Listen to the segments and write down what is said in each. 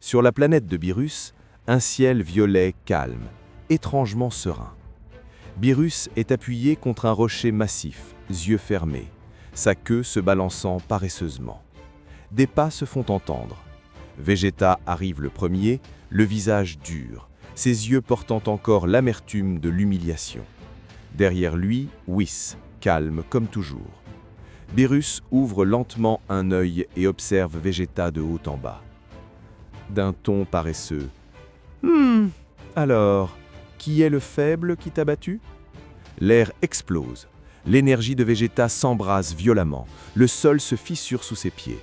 Sur la planète de Beerus, un ciel violet calme, étrangement serein. Beerus est appuyé contre un rocher massif, yeux fermés, sa queue se balançant paresseusement. Des pas se font entendre. Vegeta arrive le premier, le visage dur, ses yeux portant encore l'amertume de l'humiliation. Derrière lui, Whis, calme comme toujours. Beerus ouvre lentement un œil et observe Vegeta de haut en bas. D'un ton paresseux. « Alors, qui est le faible qui t'a battu ?» L'air explose. L'énergie de Vegeta s'embrase violemment. Le sol se fissure sous ses pieds.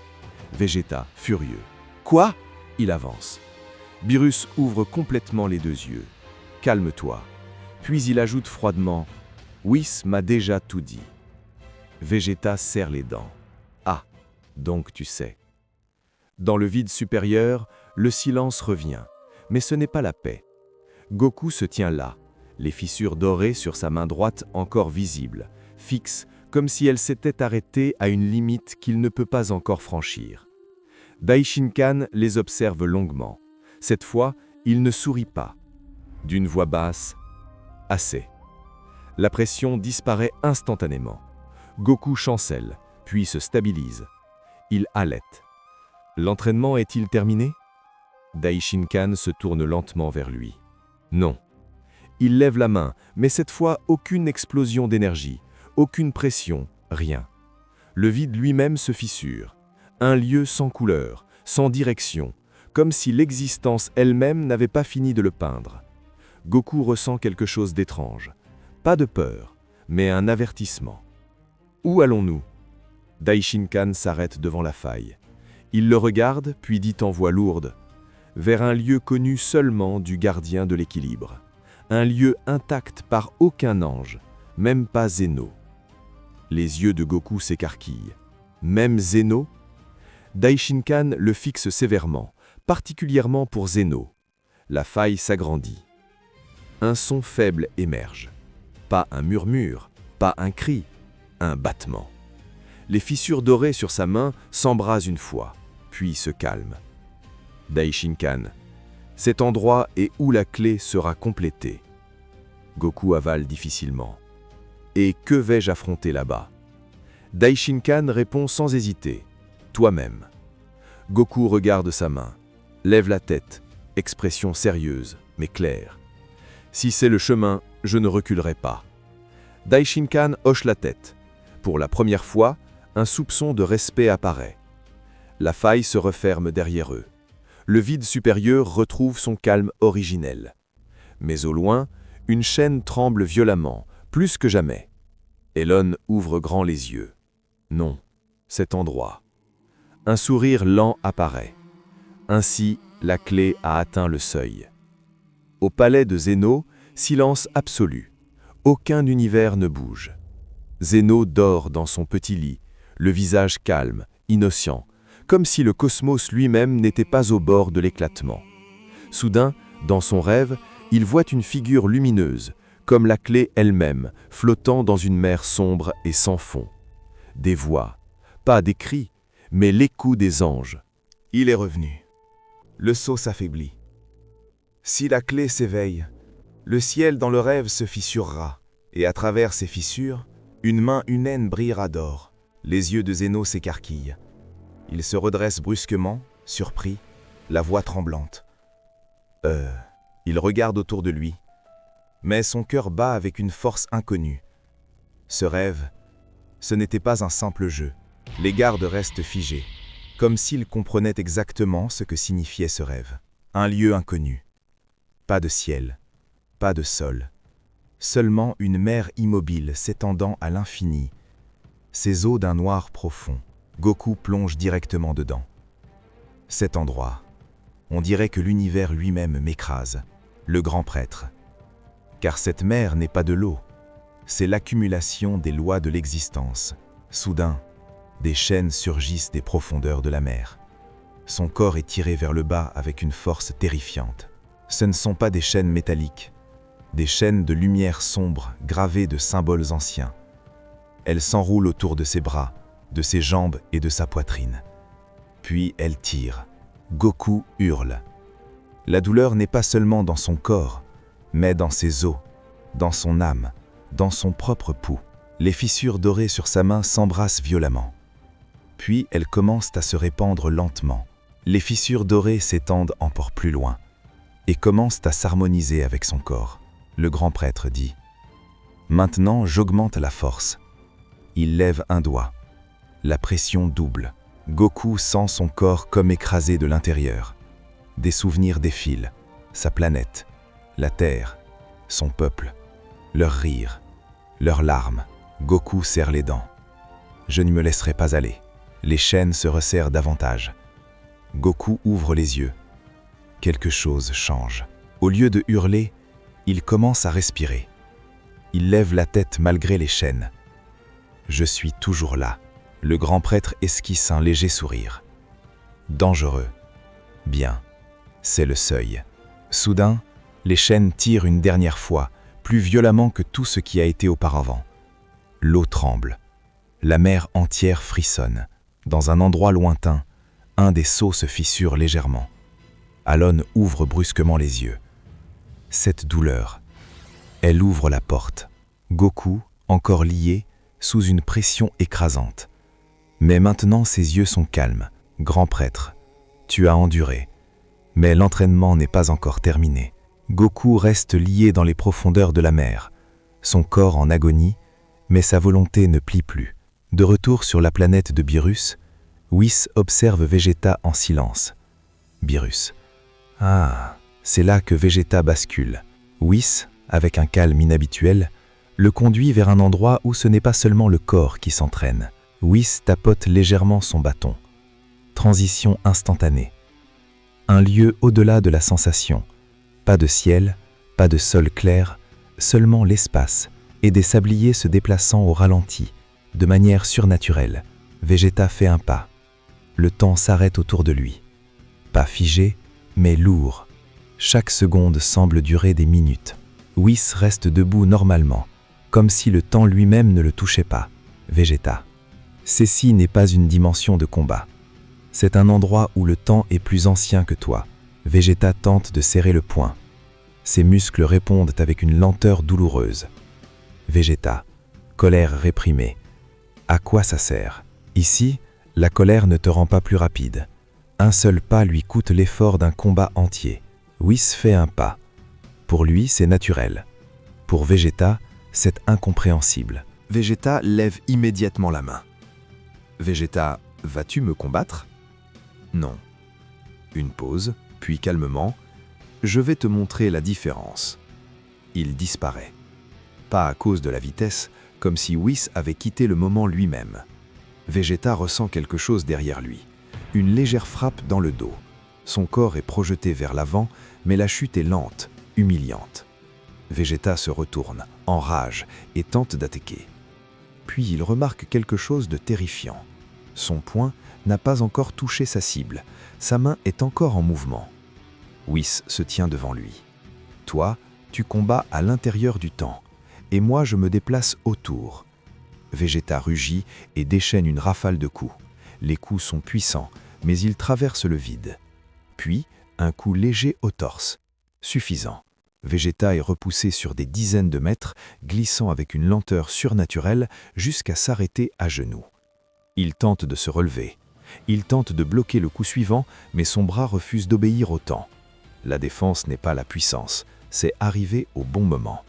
Vegeta, furieux. « Quoi ?» Il avance. Beerus ouvre complètement les deux yeux. « Calme-toi. » Puis il ajoute froidement. « Whis m'a déjà tout dit. » Vegeta serre les dents. « Ah, donc tu sais. » Dans le vide supérieur, le silence revient. Mais ce n'est pas la paix. Goku se tient là, les fissures dorées sur sa main droite encore visibles, fixes, comme si elle s'était arrêtée à une limite qu'il ne peut pas encore franchir. Daishinkan les observe longuement. Cette fois, il ne sourit pas. D'une voix basse, « Assez ». La pression disparaît instantanément. Goku chancelle, puis se stabilise. Il halète. L'entraînement est-il terminé ? Daishinkan se tourne lentement vers lui. Non. Il lève la main, mais cette fois aucune explosion d'énergie, aucune pression, rien. Le vide lui-même se fissure. Un lieu sans couleur, sans direction, comme si l'existence elle-même n'avait pas fini de le peindre. Goku ressent quelque chose d'étrange. Pas de peur, mais un avertissement. Où allons-nous ? Daishinkan s'arrête devant la faille. Il le regarde, puis dit en voix lourde. Vers un lieu connu seulement du gardien de l'équilibre. Un lieu intact par aucun ange, même pas Zeno. Les yeux de Goku s'écarquillent. Même Zeno ? Daishinkan le fixe sévèrement, particulièrement pour Zeno. La faille s'agrandit. Un son faible émerge. Pas un murmure, pas un cri, un battement. Les fissures dorées sur sa main s'embrasent une fois, puis se calment. Daishinkan. Cet endroit est où la clé sera complétée. Goku avale difficilement. Et que vais-je affronter là-bas ? Daishinkan répond sans hésiter. Toi-même. Goku regarde sa main, lève la tête, expression sérieuse, mais claire. Si c'est le chemin, je ne reculerai pas. Daishinkan hoche la tête. Pour la première fois, un soupçon de respect apparaît. La faille se referme derrière eux. Le vide supérieur retrouve son calme originel. Mais au loin, une chaîne tremble violemment, plus que jamais. Elon ouvre grand les yeux. Non, cet endroit. Un sourire lent apparaît. Ainsi, la clé a atteint le seuil. Au palais de Zeno, silence absolu. Aucun univers ne bouge. Zeno dort dans son petit lit, le visage calme, innocent, comme si le cosmos lui-même n'était pas au bord de l'éclatement. Soudain, dans son rêve, il voit une figure lumineuse, comme la clé elle-même, flottant dans une mer sombre et sans fond. Des voix, pas des cris, mais l'écho des anges. Il est revenu. Le sceau s'affaiblit. Si la clé s'éveille, le ciel dans le rêve se fissurera, et à travers ces fissures, une main humaine brillera d'or. Les yeux de Zeno s'écarquillent. Il se redresse brusquement, surpris, la voix tremblante. Il regarde autour de lui, mais son cœur bat avec une force inconnue. Ce rêve, ce n'était pas un simple jeu. Les gardes restent figés, comme s'ils comprenaient exactement ce que signifiait ce rêve. Un lieu inconnu. Pas de ciel, pas de sol. Seulement une mer immobile s'étendant à l'infini. Ses eaux d'un noir profond. Goku plonge directement dedans. Cet endroit, on dirait que l'univers lui-même m'écrase, le grand prêtre. Car cette mer n'est pas de l'eau, c'est l'accumulation des lois de l'existence. Soudain, des chaînes surgissent des profondeurs de la mer. Son corps est tiré vers le bas avec une force terrifiante. Ce ne sont pas des chaînes métalliques, des chaînes de lumière sombre gravées de symboles anciens. Elles s'enroulent autour de ses bras, de ses jambes et de sa poitrine. Puis elle tire, Goku hurle. La douleur n'est pas seulement dans son corps, mais dans ses os, dans son âme, dans son propre pouls. Les fissures dorées sur sa main s'embrassent violemment. Puis elles commencent à se répandre lentement. Les fissures dorées s'étendent encore plus loin et commencent à s'harmoniser avec son corps. Le grand prêtre dit « Maintenant, j'augmente la force. » Il lève un doigt. La pression double. Goku sent son corps comme écrasé de l'intérieur. Des souvenirs défilent. Sa planète, la Terre, son peuple, leurs rires, leurs larmes. Goku serre les dents. « Je ne me laisserai pas aller. » Les chaînes se resserrent davantage. Goku ouvre les yeux. Quelque chose change. Au lieu de hurler, il commence à respirer. Il lève la tête malgré les chaînes. « Je suis toujours là. » Le grand prêtre esquisse un léger sourire. Dangereux. Bien. C'est le seuil. Soudain, les chaînes tirent une dernière fois, plus violemment que tout ce qui a été auparavant. L'eau tremble. La mer entière frissonne. Dans un endroit lointain, un des seaux se fissure légèrement. Alon ouvre brusquement les yeux. Cette douleur. Elle ouvre la porte. Goku, encore lié, sous une pression écrasante. Mais maintenant ses yeux sont calmes. Grand prêtre, tu as enduré. Mais l'entraînement n'est pas encore terminé. Goku reste lié dans les profondeurs de la mer. Son corps en agonie, mais sa volonté ne plie plus. De retour sur la planète de Beerus, Whis observe Vegeta en silence. Beerus. Ah, c'est là que Vegeta bascule. Whis, avec un calme inhabituel, le conduit vers un endroit où ce n'est pas seulement le corps qui s'entraîne. Whis tapote légèrement son bâton. Transition instantanée. Un lieu au-delà de la sensation. Pas de ciel, pas de sol clair, seulement l'espace et des sabliers se déplaçant au ralenti, de manière surnaturelle. Vegeta fait un pas. Le temps s'arrête autour de lui. Pas figé, mais lourd. Chaque seconde semble durer des minutes. Whis reste debout normalement, comme si le temps lui-même ne le touchait pas. Vegeta. Ceci n'est pas une dimension de combat. C'est un endroit où le temps est plus ancien que toi. Vegeta tente de serrer le poing. Ses muscles répondent avec une lenteur douloureuse. Vegeta. Colère réprimée. À quoi ça sert? Ici, la colère ne te rend pas plus rapide. Un seul pas lui coûte l'effort d'un combat entier. Whis fait un pas. Pour lui, c'est naturel. Pour Vegeta, c'est incompréhensible. Vegeta lève immédiatement la main. Vegeta, vas-tu me combattre? Non. Une pause, puis calmement, je vais te montrer la différence. Il disparaît. Pas à cause de la vitesse, comme si Whis avait quitté le moment lui-même. Vegeta ressent quelque chose derrière lui, une légère frappe dans le dos. Son corps est projeté vers l'avant, mais la chute est lente, humiliante. Vegeta se retourne, en rage, et tente d'attaquer. Puis il remarque quelque chose de terrifiant. Son poing n'a pas encore touché sa cible, sa main est encore en mouvement. Whis se tient devant lui. Toi, tu combats à l'intérieur du temps, et moi je me déplace autour. Vegeta rugit et déchaîne une rafale de coups. Les coups sont puissants, mais ils traversent le vide. Puis, un coup léger au torse. Suffisant. Vegeta est repoussé sur des dizaines de mètres, glissant avec une lenteur surnaturelle jusqu'à s'arrêter à genoux. Il tente de se relever. Il tente de bloquer le coup suivant, mais son bras refuse d'obéir au temps. La défense n'est pas la puissance, c'est arriver au bon moment.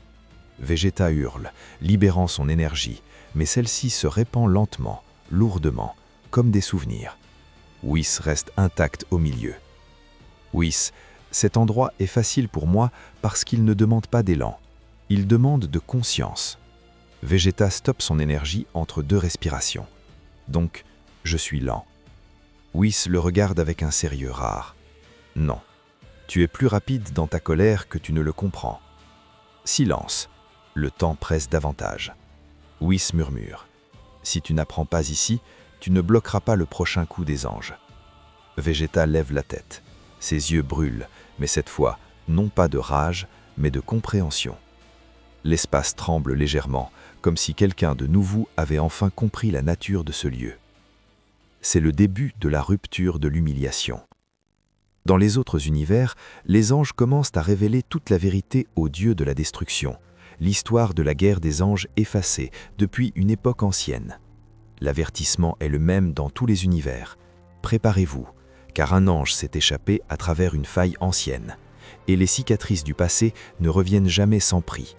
Vegeta hurle, libérant son énergie, mais celle-ci se répand lentement, lourdement, comme des souvenirs. Whis reste intact au milieu. Whis, cet endroit est facile pour moi parce qu'il ne demande pas d'élan. Il demande de conscience. Vegeta stoppe son énergie entre deux respirations. Donc, je suis lent. Whis le regarde avec un sérieux rare. Non, tu es plus rapide dans ta colère que tu ne le comprends. Silence. Le temps presse davantage. Whis murmure. Si tu n'apprends pas ici, tu ne bloqueras pas le prochain coup des anges. Vegeta lève la tête. Ses yeux brûlent, mais cette fois, non pas de rage, mais de compréhension. L'espace tremble légèrement, comme si quelqu'un de nouveau avait enfin compris la nature de ce lieu. C'est le début de la rupture de l'humiliation. Dans les autres univers, les anges commencent à révéler toute la vérité au Dieu de la destruction, l'histoire de la guerre des anges effacée depuis une époque ancienne. L'avertissement est le même dans tous les univers. Préparez-vous, car un ange s'est échappé à travers une faille ancienne, et les cicatrices du passé ne reviennent jamais sans prix.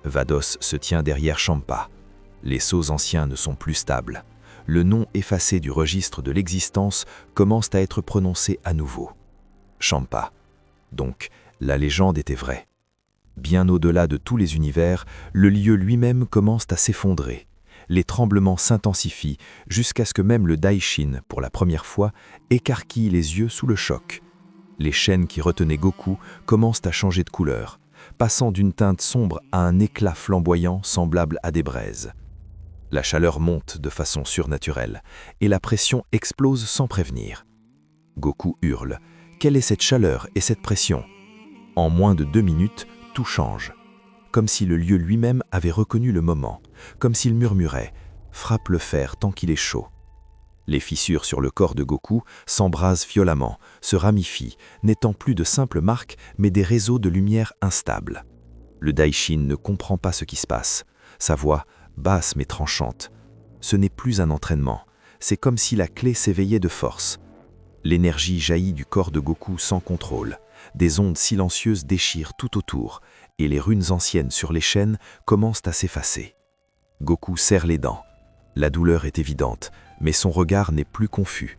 Vados se tient derrière Champa. Les sceaux anciens ne sont plus stables. Le nom effacé du registre de l'existence commence à être prononcé à nouveau. Champa. Donc, la légende était vraie. Bien au-delà de tous les univers, le lieu lui-même commence à s'effondrer. Les tremblements s'intensifient jusqu'à ce que même le Daishin, pour la première fois, écarquille les yeux sous le choc. Les chaînes qui retenaient Goku commencent à changer de couleur, passant d'une teinte sombre à un éclat flamboyant semblable à des braises. La chaleur monte de façon surnaturelle, et la pression explose sans prévenir. Goku hurle. Quelle est cette chaleur et cette pression? En moins de 2 minutes, tout change. Comme si le lieu lui-même avait reconnu le moment, comme s'il murmurait « Frappe le fer tant qu'il est chaud ». Les fissures sur le corps de Goku s'embrasent violemment, se ramifient, n'étant plus de simples marques, mais des réseaux de lumière instables. Le Daishin ne comprend pas ce qui se passe. Sa voix, basse mais tranchante. Ce n'est plus un entraînement, c'est comme si la clé s'éveillait de force. L'énergie jaillit du corps de Goku sans contrôle. Des ondes silencieuses déchirent tout autour, et les runes anciennes sur les chaînes commencent à s'effacer. Goku serre les dents. La douleur est évidente, mais son regard n'est plus confus.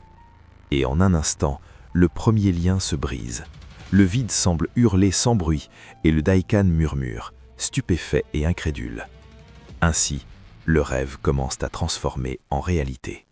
Et en un instant, le premier lien se brise. Le vide semble hurler sans bruit, et le Daikan murmure, stupéfait et incrédule. Ainsi, le rêve commence à transformer en réalité.